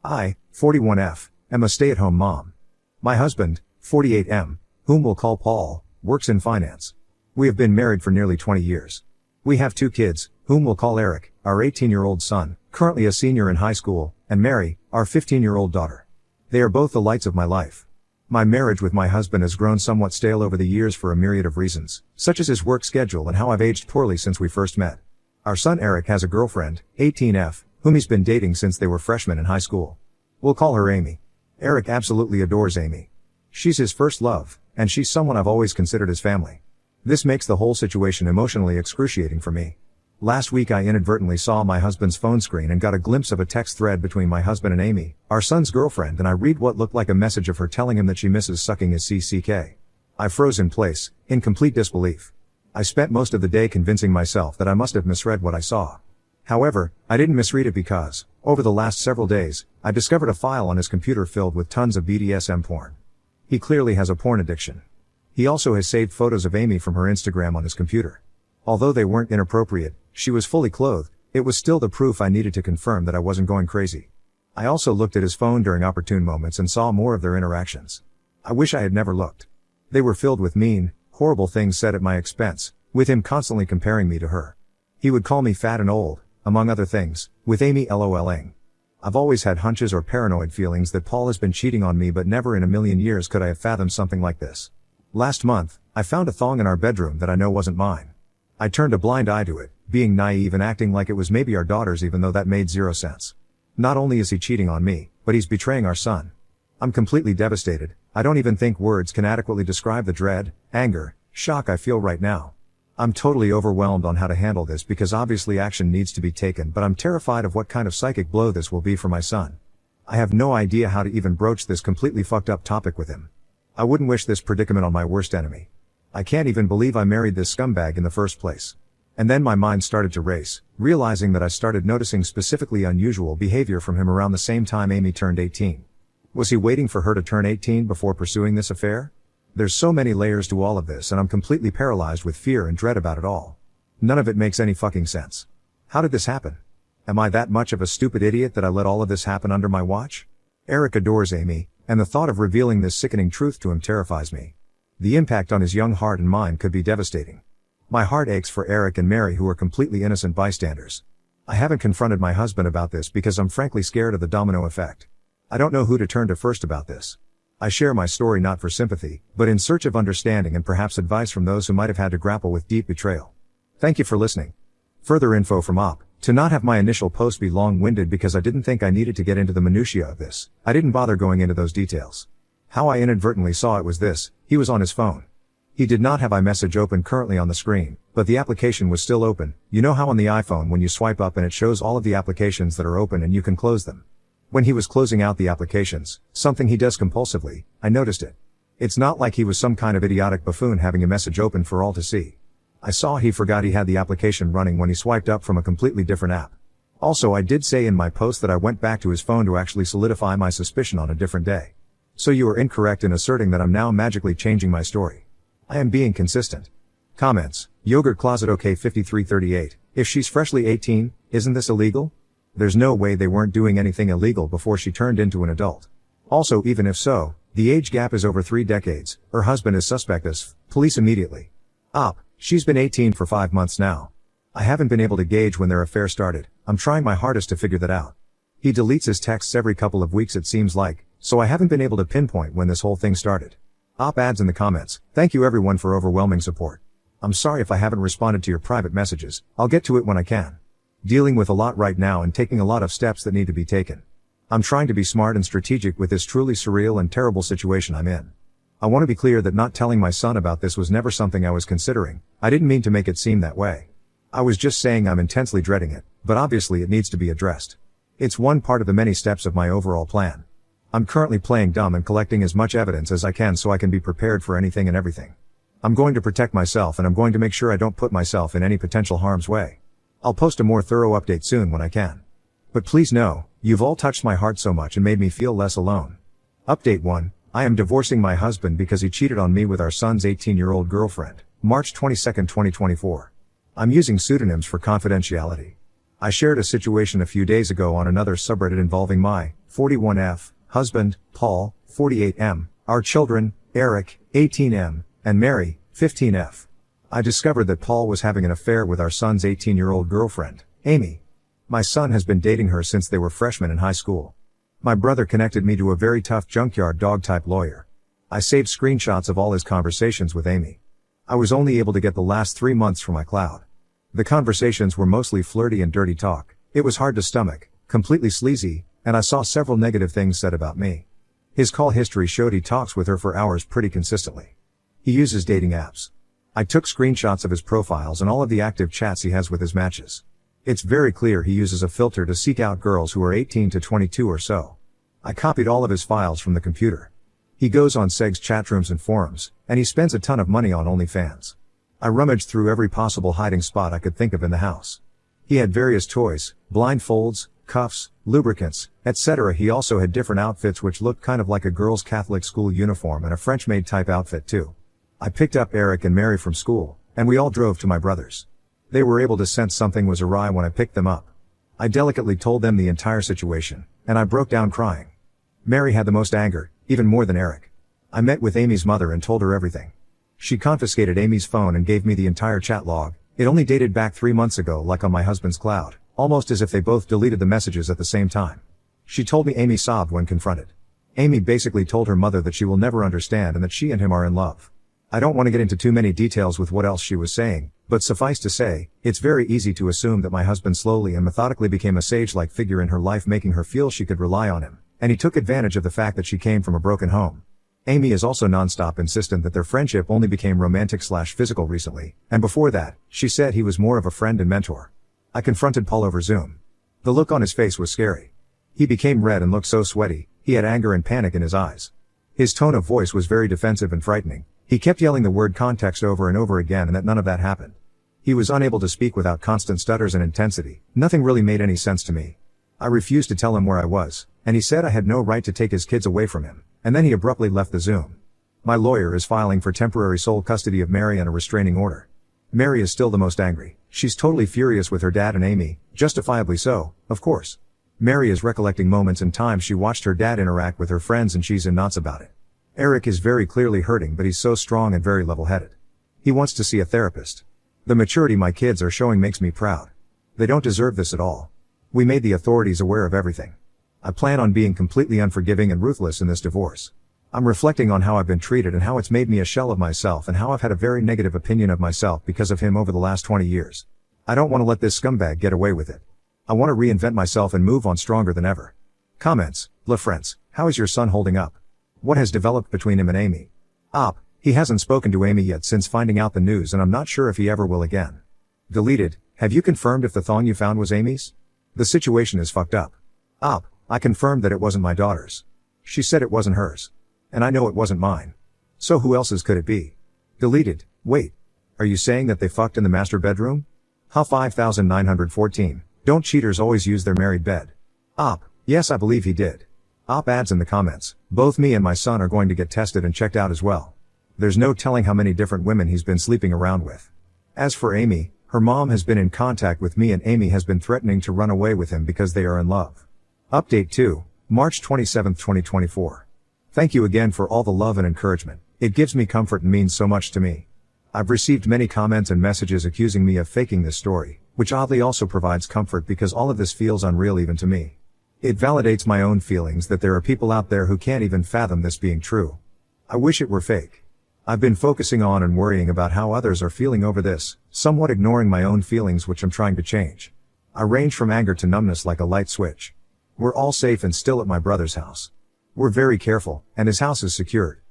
I, 41F, am a stay-at-home mom. My husband, 48M, whom we'll call Paul, works in finance. We have been married for nearly 20 years. We have 2 kids, whom we'll call Eric, our 18-year-old son, currently a senior in high school, and Mary, our 15-year-old daughter. They are both the lights of my life. My marriage with my husband has grown somewhat stale over the years for a myriad of reasons, such as his work schedule and how I've aged poorly since we first met. Our son Eric has a girlfriend, 18F, whom he's been dating since they were freshmen in high school. We'll call her Amy. Eric absolutely adores Amy. She's his first love, and she's someone I've always considered as family. This makes the whole situation emotionally excruciating for me. Last week I inadvertently saw my husband's phone screen and got a glimpse of a text thread between my husband and Amy, our son's girlfriend, and I read what looked like a message of her telling him that she misses sucking his CCK. I froze in place, in complete disbelief. I spent most of the day convincing myself that I must have misread what I saw. However, I didn't misread it because, over the last several days, I discovered a file on his computer filled with tons of BDSM porn. He clearly has a porn addiction. He also has saved photos of Amy from her Instagram on his computer. Although they weren't inappropriate, she was fully clothed, it was still the proof I needed to confirm that I wasn't going crazy. I also looked at his phone during opportune moments and saw more of their interactions. I wish I had never looked. They were filled with mean, horrible things said at my expense, with him constantly comparing me to her. He would call me fat and old, among other things, with Amy LOLing. I've always had hunches or paranoid feelings that Paul has been cheating on me, but never in a million years could I have fathomed something like this. Last month, I found a thong in our bedroom that I know wasn't mine. I turned a blind eye to it, being naive and acting like it was maybe our daughter's, even though that made zero sense. Not only is he cheating on me, but he's betraying our son. I'm completely devastated. I don't even think words can adequately describe the dread, anger, shock I feel right now. I'm totally overwhelmed on how to handle this because obviously action needs to be taken, but I'm terrified of what kind of psychic blow this will be for my son. I have no idea how to even broach this completely fucked up topic with him. I wouldn't wish this predicament on my worst enemy. I can't even believe I married this scumbag in the first place. And then my mind started to race, realizing that I started noticing specifically unusual behavior from him around the same time Amy turned 18. Was he waiting for her to turn 18 before pursuing this affair? There's so many layers to all of this, and I'm completely paralyzed with fear and dread about it all. None of it makes any fucking sense. How did this happen? Am I that much of a stupid idiot that I let all of this happen under my watch? Eric adores Amy, and the thought of revealing this sickening truth to him terrifies me. The impact on his young heart and mind could be devastating. My heart aches for Eric and Mary, who are completely innocent bystanders. I haven't confronted my husband about this because I'm frankly scared of the domino effect. I don't know who to turn to first about this. I share my story not for sympathy, but in search of understanding and perhaps advice from those who might have had to grapple with deep betrayal. Thank you for listening. Further info from Op. To not have my initial post be long-winded because I didn't think I needed to get into the minutiae of this, I didn't bother going into those details. How I inadvertently saw it was this: he was on his phone. He did not have iMessage open currently on the screen, but the application was still open. You know how on the iPhone when you swipe up and it shows all of the applications that are open and you can close them. When he was closing out the applications, something he does compulsively, I noticed it. It's not like he was some kind of idiotic buffoon having a message open for all to see. I saw he forgot he had the application running when he swiped up from a completely different app. Also, I did say in my post that I went back to his phone to actually solidify my suspicion on a different day. So you are incorrect in asserting that I'm now magically changing my story. I am being consistent. Comments. Yogurt Closet OK 5338. If she's freshly 18, isn't this illegal? There's no way they weren't doing anything illegal before she turned into an adult. Also, even if so, the age gap is over 3 decades. Her husband is suspect as police immediately. Op. She's been 18 for 5 months now. I haven't been able to gauge when their affair started. I'm trying my hardest to figure that out. He deletes his texts every couple of weeks it seems like, so I haven't been able to pinpoint when this whole thing started. Op adds in the comments, thank you everyone for overwhelming support. I'm sorry if I haven't responded to your private messages, I'll get to it when I can. Dealing with a lot right now and taking a lot of steps that need to be taken. I'm trying to be smart and strategic with this truly surreal and terrible situation I'm in. I want to be clear that not telling my son about this was never something I was considering. I didn't mean to make it seem that way. I was just saying I'm intensely dreading it, but obviously it needs to be addressed. It's one part of the many steps of my overall plan. I'm currently playing dumb and collecting as much evidence as I can so I can be prepared for anything and everything. I'm going to protect myself and I'm going to make sure I don't put myself in any potential harm's way. I'll post a more thorough update soon when I can. But please know, you've all touched my heart so much and made me feel less alone. Update 1. I am divorcing my husband because he cheated on me with our son's 18-year-old girlfriend. March 22, 2024. I'm using pseudonyms for confidentiality. I shared a situation a few days ago on another subreddit involving my 41F husband, Paul, 48M, our children, Eric, 18M, and Mary, 15F. I discovered that Paul was having an affair with our son's 18-year-old girlfriend, Amy. My son has been dating her since they were freshmen in high school. My brother connected me to a very tough junkyard dog-type lawyer. I saved screenshots of all his conversations with Amy. I was only able to get the last 3 months from my cloud. The conversations were mostly flirty and dirty talk. It was hard to stomach, completely sleazy, and I saw several negative things said about me. His call history showed he talks with her for hours pretty consistently. He uses dating apps. I took screenshots of his profiles and all of the active chats he has with his matches. It's very clear he uses a filter to seek out girls who are 18 to 22 or so. I copied all of his files from the computer. He goes on Seg's chatrooms and forums, and he spends a ton of money on OnlyFans. I rummaged through every possible hiding spot I could think of in the house. He had various toys, blindfolds, cuffs, lubricants, etc. He also had different outfits which looked kind of like a girl's Catholic school uniform and a French-maid type outfit too. I picked up Eric and Mary from school, and we all drove to my brother's. They were able to sense something was awry when I picked them up. I delicately told them the entire situation, and I broke down crying. Mary had the most anger, even more than Eric. I met with Amy's mother and told her everything. She confiscated Amy's phone and gave me the entire chat log. It only dated back 3 months ago, like on my husband's cloud, almost as if they both deleted the messages at the same time. She told me Amy sobbed when confronted. Amy basically told her mother that she will never understand and that she and him are in love. I don't want to get into too many details with what else she was saying, but suffice to say, it's very easy to assume that my husband slowly and methodically became a sage-like figure in her life, making her feel she could rely on him, and he took advantage of the fact that she came from a broken home. Amy is also non-stop insistent that their friendship only became romantic/physical recently, and before that, she said he was more of a friend and mentor. I confronted Paul over Zoom. The look on his face was scary. He became red and looked so sweaty, he had anger and panic in his eyes. His tone of voice was very defensive and frightening. He kept yelling the word context over and over again and that none of that happened. He was unable to speak without constant stutters and intensity. Nothing really made any sense to me. I refused to tell him where I was, and he said I had no right to take his kids away from him, and then he abruptly left the Zoom. My lawyer is filing for temporary sole custody of Mary and a restraining order. Mary is still the most angry. She's totally furious with her dad and Amy, justifiably so, of course. Mary is recollecting moments in time she watched her dad interact with her friends and she's in knots about it. Eric is very clearly hurting, but he's so strong and very level-headed. He wants to see a therapist. The maturity my kids are showing makes me proud. They don't deserve this at all. We made the authorities aware of everything. I plan on being completely unforgiving and ruthless in this divorce. I'm reflecting on how I've been treated and how it's made me a shell of myself and how I've had a very negative opinion of myself because of him over the last 20 years. I don't want to let this scumbag get away with it. I want to reinvent myself and move on stronger than ever. Comments. La friends, how is your son holding up? What has developed between him and Amy? Op. He hasn't spoken to Amy yet since finding out the news and I'm not sure if he ever will again. Deleted. Have you confirmed if the thong you found was Amy's? The situation is fucked up. Op. I confirmed that it wasn't my daughter's. She said it wasn't hers. And I know it wasn't mine. So who else's could it be? Deleted. Wait. Are you saying that they fucked in the master bedroom? Ha 5914. Don't cheaters always use their married bed? Op. Yes, I believe he did. Op adds in the comments, both me and my son are going to get tested and checked out as well. There's no telling how many different women he's been sleeping around with. As for Amy, her mom has been in contact with me and Amy has been threatening to run away with him because they are in love. Update 2, March 27, 2024. Thank you again for all the love and encouragement. It gives me comfort and means so much to me. I've received many comments and messages accusing me of faking this story, which oddly also provides comfort because all of this feels unreal even to me. It validates my own feelings that there are people out there who can't even fathom this being true. I wish it were fake. I've been focusing on and worrying about how others are feeling over this, somewhat ignoring my own feelings which I'm trying to change. I range from anger to numbness like a light switch. We're all safe and still at my brother's house. We're very careful, and his house is secured.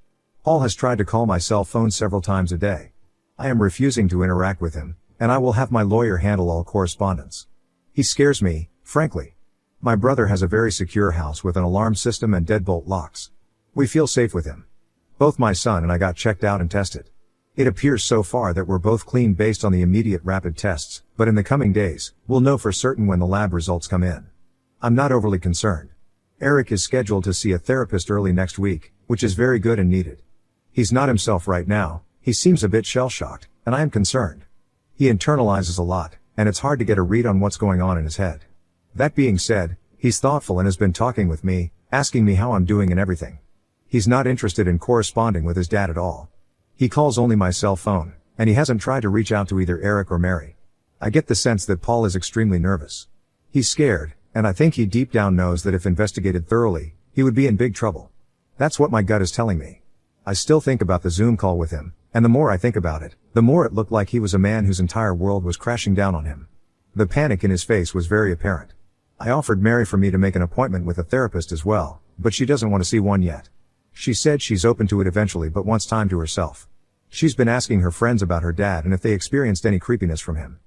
Paul has tried to call my cell phone several times a day. I am refusing to interact with him, and I will have my lawyer handle all correspondence. He scares me, frankly. My brother has a very secure house with an alarm system and deadbolt locks. We feel safe with him. Both my son and I got checked out and tested. It appears so far that we're both clean based on the immediate rapid tests, but in the coming days, we'll know for certain when the lab results come in. I'm not overly concerned. Eric is scheduled to see a therapist early next week, which is very good and needed. He's not himself right now, he seems a bit shell-shocked, and I am concerned. He internalizes a lot, and it's hard to get a read on what's going on in his head. That being said, he's thoughtful and has been talking with me, asking me how I'm doing and everything. He's not interested in corresponding with his dad at all. He calls only my cell phone, and he hasn't tried to reach out to either Eric or Mary. I get the sense that Paul is extremely nervous. He's scared, and I think he deep down knows that if investigated thoroughly, he would be in big trouble. That's what my gut is telling me. I still think about the Zoom call with him, and the more I think about it, the more it looked like he was a man whose entire world was crashing down on him. The panic in his face was very apparent. I offered Mary for me to make an appointment with a therapist as well, but she doesn't want to see one yet. She said she's open to it eventually but wants time to herself. She's been asking her friends about her dad and if they experienced any creepiness from him.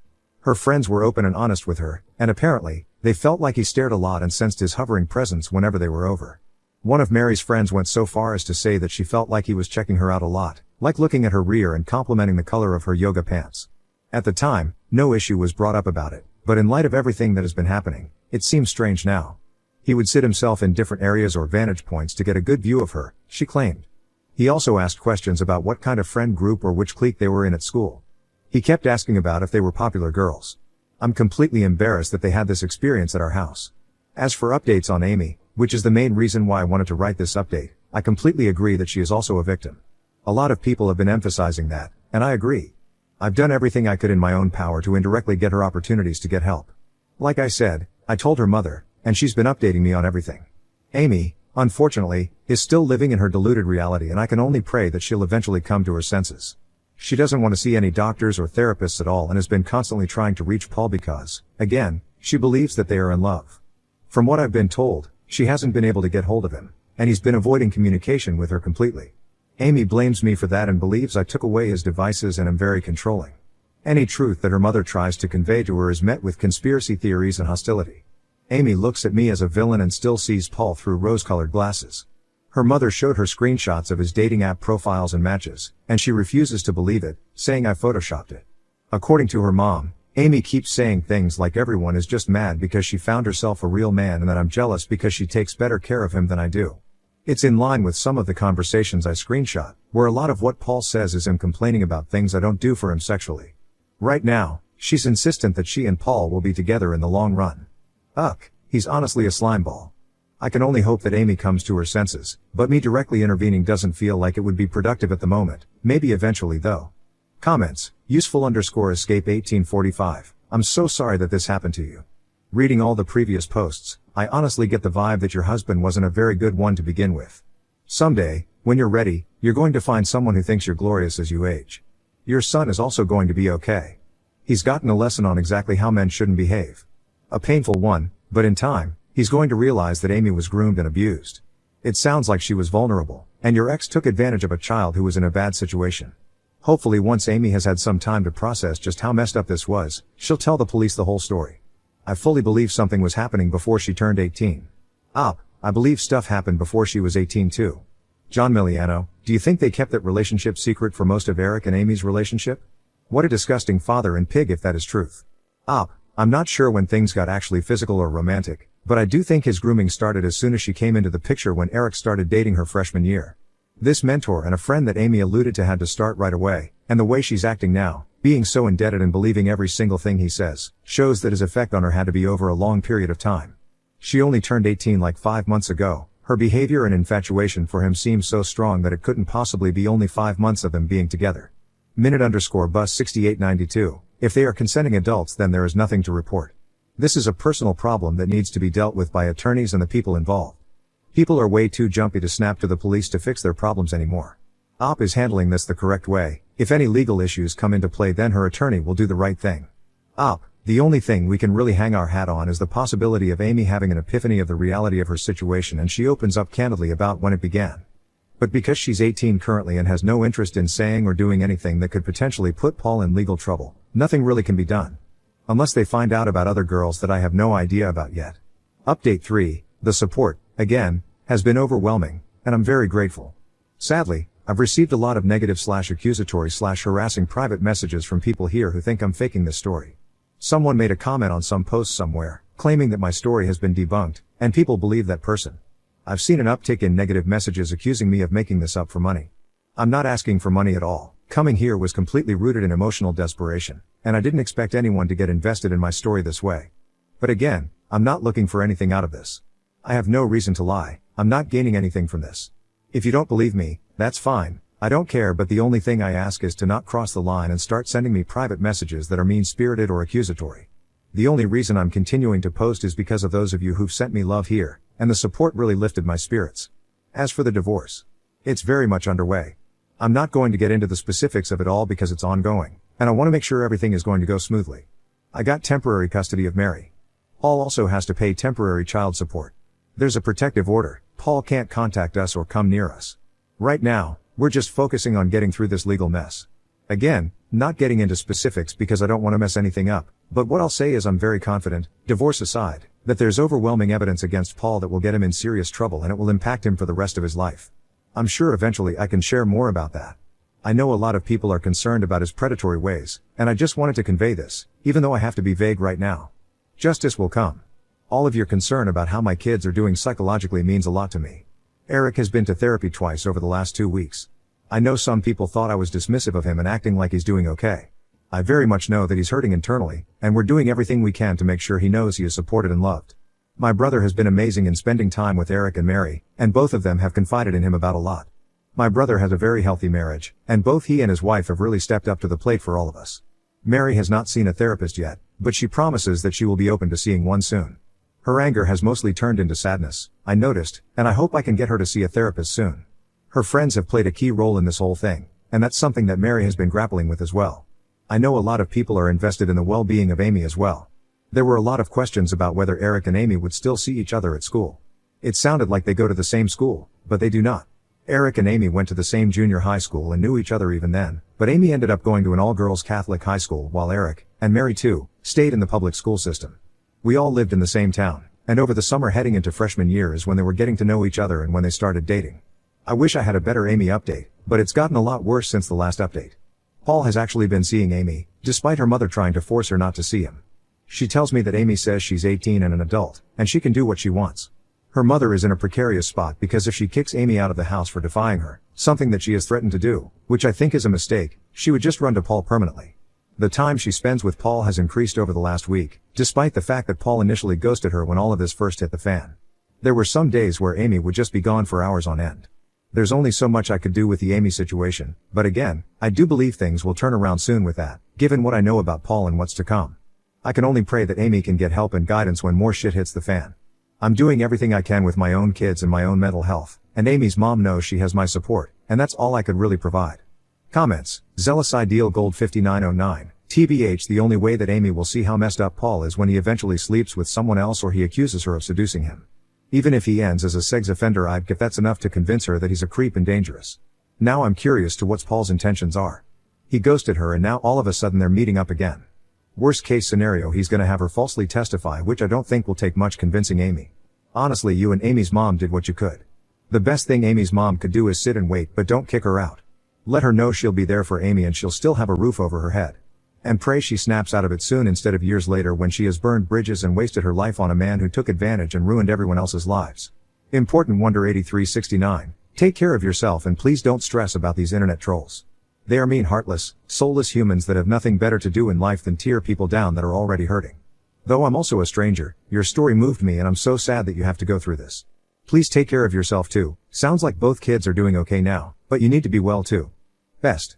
Her friends were open and honest with her, and apparently, they felt like he stared a lot and sensed his hovering presence whenever they were over. One of Mary's friends went so far as to say that she felt like he was checking her out a lot, like looking at her rear and complimenting the color of her yoga pants. At the time, no issue was brought up about it, but in light of everything that has been happening, it seems strange now. He would sit himself in different areas or vantage points to get a good view of her, she claimed. He also asked questions about what kind of friend group or which clique they were in at school. He kept asking about if they were popular girls. I'm completely embarrassed that they had this experience at our house. As for updates on Amy, which is the main reason why I wanted to write this update, I completely agree that she is also a victim. A lot of people have been emphasizing that, and I agree. I've done everything I could in my own power to indirectly get her opportunities to get help. Like I said, I told her mother, and she's been updating me on everything. Amy, unfortunately, is still living in her deluded reality, and I can only pray that she'll eventually come to her senses. She doesn't want to see any doctors or therapists at all and has been constantly trying to reach Paul because, again, she believes that they are in love. From what I've been told, she hasn't been able to get hold of him, and he's been avoiding communication with her completely. Amy blames me for that and believes I took away his devices and am very controlling. Any truth that her mother tries to convey to her is met with conspiracy theories and hostility. Amy looks at me as a villain and still sees Paul through rose-colored glasses. Her mother showed her screenshots of his dating app profiles and matches, and she refuses to believe it, saying I photoshopped it. According to her mom, Amy keeps saying things like everyone is just mad because she found herself a real man and that I'm jealous because she takes better care of him than I do. It's in line with some of the conversations I screenshot, where a lot of what Paul says is him complaining about things I don't do for him sexually. Right now, she's insistent that she and Paul will be together in the long run. Ugh, he's honestly a slimeball. I can only hope that Amy comes to her senses, but me directly intervening doesn't feel like it would be productive at the moment, maybe eventually though. Comments, useful_escape 1845, I'm so sorry that this happened to you. Reading all the previous posts, I honestly get the vibe that your husband wasn't a very good one to begin with. Someday, when you're ready, you're going to find someone who thinks you're glorious as you age. Your son is also going to be okay. He's gotten a lesson on exactly how men shouldn't behave. A painful one, but in time, he's going to realize that Amy was groomed and abused. It sounds like she was vulnerable, and your ex took advantage of a child who was in a bad situation. Hopefully once Amy has had some time to process just how messed up this was, she'll tell the police the whole story. I fully believe something was happening before she turned 18. I believe stuff happened before she was 18 too. John Miliano, do you think they kept that relationship secret for most of Eric and Amy's relationship? What a disgusting father and pig if that is truth. I'm not sure when things got actually physical or romantic, but I do think his grooming started as soon as she came into the picture when Eric started dating her freshman year. This mentor and a friend that Amy alluded to had to start right away, and the way she's acting now, being so indebted and believing every single thing he says, shows that his effect on her had to be over a long period of time. She only turned 18 like 5 months ago. Her behavior and infatuation for him seems so strong that it couldn't possibly be only 5 months of them being together. Minute_bus 6892. If they are consenting adults, then there is nothing to report. This is a personal problem that needs to be dealt with by attorneys and the people involved. People are way too jumpy to snap to the police to fix their problems anymore. OP is handling this the correct way. If any legal issues come into play, then her attorney will do the right thing. OP, the only thing we can really hang our hat on is the possibility of Amy having an epiphany of the reality of her situation, and she opens up candidly about when it began. But because she's 18 currently and has no interest in saying or doing anything that could potentially put Paul in legal trouble, nothing really can be done. Unless they find out about other girls that I have no idea about yet. Update 3, the support, again, has been overwhelming, and I'm very grateful. Sadly, I've received a lot of negative/accusatory/harassing private messages from people here who think I'm faking this story. Someone made a comment on some post somewhere, claiming that my story has been debunked, and people believe that person. I've seen an uptick in negative messages accusing me of making this up for money. I'm not asking for money at all. Coming here was completely rooted in emotional desperation, and I didn't expect anyone to get invested in my story this way. But again, I'm not looking for anything out of this. I have no reason to lie, I'm not gaining anything from this. If you don't believe me, that's fine, I don't care, but the only thing I ask is to not cross the line and start sending me private messages that are mean-spirited or accusatory. The only reason I'm continuing to post is because of those of you who've sent me love here, and the support really lifted my spirits. As for the divorce, it's very much underway. I'm not going to get into the specifics of it all because it's ongoing, and I want to make sure everything is going to go smoothly. I got temporary custody of Mary. Paul also has to pay temporary child support. There's a protective order, Paul can't contact us or come near us. Right now, we're just focusing on getting through this legal mess. Again, not getting into specifics because I don't want to mess anything up, but what I'll say is I'm very confident, divorce aside, that there's overwhelming evidence against Paul that will get him in serious trouble and it will impact him for the rest of his life. I'm sure eventually I can share more about that. I know a lot of people are concerned about his predatory ways, and I just wanted to convey this, even though I have to be vague right now. Justice will come. All of your concern about how my kids are doing psychologically means a lot to me. Eric has been to therapy twice over the last 2 weeks. I know some people thought I was dismissive of him and acting like he's doing okay. I very much know that he's hurting internally, and we're doing everything we can to make sure he knows he is supported and loved. My brother has been amazing in spending time with Eric and Mary, and both of them have confided in him about a lot. My brother has a very healthy marriage, and both he and his wife have really stepped up to the plate for all of us. Mary has not seen a therapist yet, but she promises that she will be open to seeing one soon. Her anger has mostly turned into sadness, I noticed, and I hope I can get her to see a therapist soon. Her friends have played a key role in this whole thing, and that's something that Mary has been grappling with as well. I know a lot of people are invested in the well-being of Amy as well. There were a lot of questions about whether Eric and Amy would still see each other at school. It sounded like they go to the same school, but they do not. Eric and Amy went to the same junior high school and knew each other even then, but Amy ended up going to an all-girls Catholic high school while Eric, and Mary too, stayed in the public school system. We all lived in the same town, and over the summer heading into freshman year is when they were getting to know each other and when they started dating. I wish I had a better Amy update, but it's gotten a lot worse since the last update. Paul has actually been seeing Amy, despite her mother trying to force her not to see him. She tells me that Amy says she's 18 and an adult, and she can do what she wants. Her mother is in a precarious spot because if she kicks Amy out of the house for defying her, something that she has threatened to do, which I think is a mistake, she would just run to Paul permanently. The time she spends with Paul has increased over the last week, despite the fact that Paul initially ghosted her when all of this first hit the fan. There were some days where Amy would just be gone for hours on end. There's only so much I could do with the Amy situation, but again, I do believe things will turn around soon with that, given what I know about Paul and what's to come. I can only pray that Amy can get help and guidance when more shit hits the fan. I'm doing everything I can with my own kids and my own mental health, and Amy's mom knows she has my support, and that's all I could really provide. Comments, Zealous Ideal Gold 5909, TBH the only way that Amy will see how messed up Paul is when he eventually sleeps with someone else or he accuses her of seducing him. Even if he ends as a sex offender, I'd get that's enough to convince her that he's a creep and dangerous. Now I'm curious to what Paul's intentions are. He ghosted her and now all of a sudden they're meeting up again. Worst case scenario, he's gonna have her falsely testify, which I don't think will take much convincing Amy. Honestly, you and Amy's mom did what you could. The best thing Amy's mom could do is sit and wait, but don't kick her out. Let her know she'll be there for Amy and she'll still have a roof over her head. And pray she snaps out of it soon instead of years later when she has burned bridges and wasted her life on a man who took advantage and ruined everyone else's lives. Important Wonder 8369. Take care of yourself and please don't stress about these internet trolls. They are mean, heartless, soulless humans that have nothing better to do in life than tear people down that are already hurting. Though I'm also a stranger, your story moved me and I'm so sad that you have to go through this. Please take care of yourself too. Sounds like both kids are doing okay now, but you need to be well too. Best.